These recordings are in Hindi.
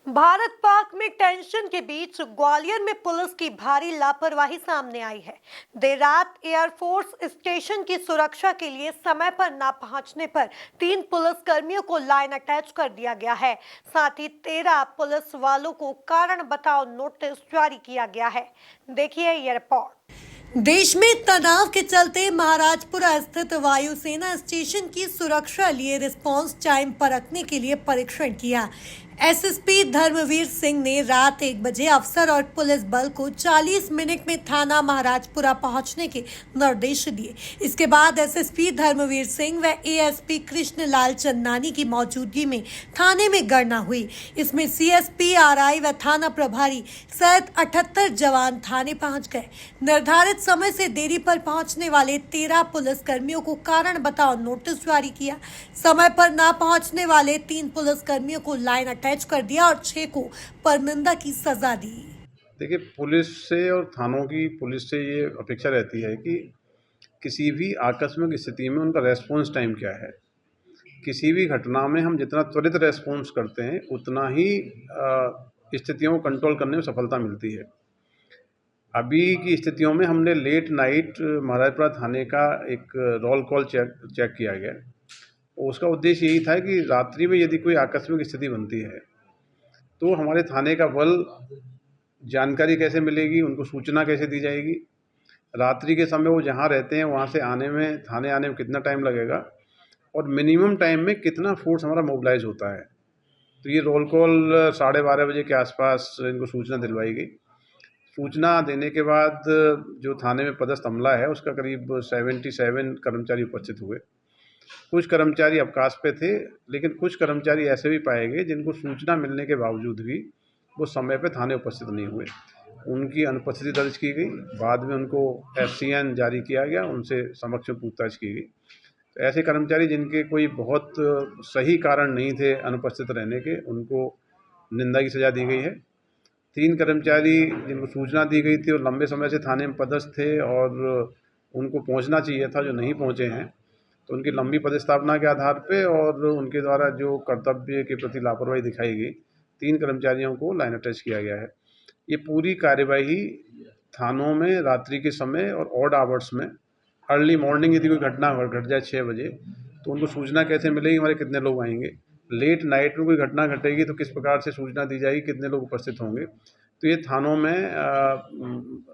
भारत पाक में टेंशन के बीच ग्वालियर में पुलिस की भारी लापरवाही सामने आई है। देर रात एयरफोर्स स्टेशन की सुरक्षा के लिए समय पर न पहुंचने पर 3 पुलिस कर्मियों को लाइन अटैच कर दिया गया है। साथ ही 13 पुलिस वालों को कारण बताओ नोटिस जारी किया गया है। देखिए ये रिपोर्ट। देश में तनाव के चलते महाराजपुरा स्थित वायुसेना स्टेशन की सुरक्षा लिए रिस्पांस टाइम परखने के लिए परीक्षण किया। एसएसपी धर्मवीर सिंह ने रात 1 बजे अफसर और पुलिस बल को 40 मिनट में थाना महाराजपुरा पहुंचने के निर्देश दिए। इसके बाद एसएसपी धर्मवीर सिंह व एएसपी कृष्णलाल चंदानी की मौजूदगी में थाने में गणना हुई। इसमें सीएसपी, आरआई व थाना प्रभारी सहित 78 जवान थाने पहुंच गए। निर्धारित समय से देरी पर पहुंचने वाले 13 पुलिस कर्मियों को कारण बताओ नोटिस जारी किया। समय पर न पहुंचने वाले 3 पुलिस कर्मियों को लाइन अटैच कर दिया और 6 को परमिंदा की सजा दी। देखिए, पुलिस से और थानों की पुलिस से ये अपेक्षा रहती है कि किसी भी आकस्मिक स्थिति में उनका रेस्पॉन्स टाइम क्या है। किसी भी घटना में हम जितना त्वरित रेस्पॉन्स करते हैं उतना ही स्थितियों को कंट्रोल करने में सफलता मिलती है। अभी की स्थितियों में हमने लेट नाइट महाराजपुरा थाने का एक रोल कॉल चेक किया गया। उसका उद्देश्य यही था कि रात्रि में यदि कोई आकस्मिक स्थिति बनती है तो हमारे थाने का बल जानकारी कैसे मिलेगी, उनको सूचना कैसे दी जाएगी, रात्रि के समय वो जहाँ रहते हैं वहाँ से आने में, थाने आने में कितना टाइम लगेगा और मिनिमम टाइम में कितना फोर्स हमारा मोबिलाइज होता है। तो ये रोल कॉल 12:30 बजे के आसपास इनको सूचना दिलवाई गई। सूचना देने के बाद जो थाने में पदस्थ अमला है उसका करीब 77 कर्मचारी उपस्थित हुए। कुछ कर्मचारी अवकाश पे थे, लेकिन कुछ कर्मचारी ऐसे भी पाए गए जिनको सूचना मिलने के बावजूद भी वो समय पे थाने उपस्थित नहीं हुए। उनकी अनुपस्थिति दर्ज की गई। बाद में उनको एफसीएन जारी किया गया, उनसे समक्ष पूछताछ की गई। तो ऐसे कर्मचारी जिनके कोई बहुत सही कारण नहीं थे अनुपस्थित रहने के, उनको निंदा की सज़ा दी गई है। 3 कर्मचारी जिनको सूचना दी गई थी और लंबे समय से थाने में पदस्थ थे और उनको पहुँचना चाहिए था, जो नहीं पहुँचे हैं, तो उनकी लंबी पदस्थापना के आधार पे और उनके द्वारा जो कर्तव्य के प्रति लापरवाही दिखाई गई, 3 कर्मचारियों को लाइन अटैच किया गया है। ये पूरी कार्यवाही थानों में रात्रि के समय और ऑड आवर्स में, अर्ली मॉर्निंग यदि कोई घटना घट जाए 6 बजे तो उनको सूचना कैसे मिलेगी, हमारे कितने लोग आएंगे। लेट नाइट में कोई घटना घटेगी तो किस प्रकार से सूचना दी जाएगी, कितने लोग उपस्थित होंगे। तो ये थानों में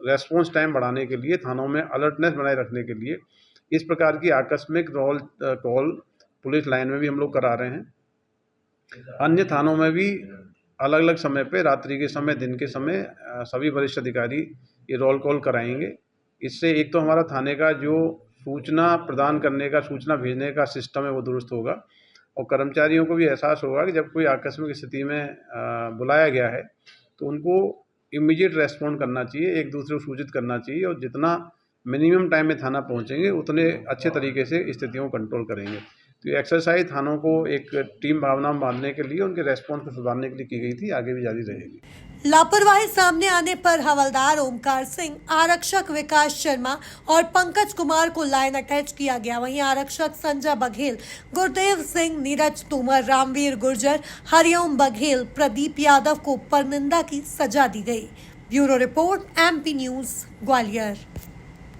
रेस्पॉन्स टाइम बढ़ाने के लिए, थानों में अलर्टनेस बनाए रखने के लिए इस प्रकार की आकस्मिक रोल कॉल पुलिस लाइन में भी हम लोग करा रहे हैं। अन्य थानों में भी अलग अलग समय पे, रात्रि के समय, दिन के समय सभी वरिष्ठ अधिकारी ये रोल कॉल कराएंगे। इससे एक तो हमारा थाने का जो सूचना प्रदान करने का, सूचना भेजने का सिस्टम है वो दुरुस्त होगा और कर्मचारियों को भी एहसास होगा कि जब कोई आकस्मिक स्थिति में बुलाया गया है तो उनको इमीडिएट रेस्पॉन्ड करना चाहिए, एक दूसरे को सूचित करना चाहिए और जितना मिनिमम टाइम में थाना पहुंचेंगे उतने अच्छे तरीके से स्थितियों को कंट्रोल करेंगे। तो ये एक्सरसाइज थानों को एक टीम भावना में बांधने के लिए, उनके रेस्पॉन्स को सुधारने के लिए की गई थी, आगे भी जारी रहेगी। लापरवाही सामने आने पर हवलदार ओमकार सिंह, आरक्षक विकास शर्मा और पंकज कुमार को लाइन अटैच किया गया। वहीं आरक्षक संजय बघेल, गुरदेव सिंह, नीरज तोमर, रामवीर गुर्जर, हरिओम बघेल, प्रदीप यादव को परमिंदा की सजा दी गई। Bureau report, MP news, Gwalior.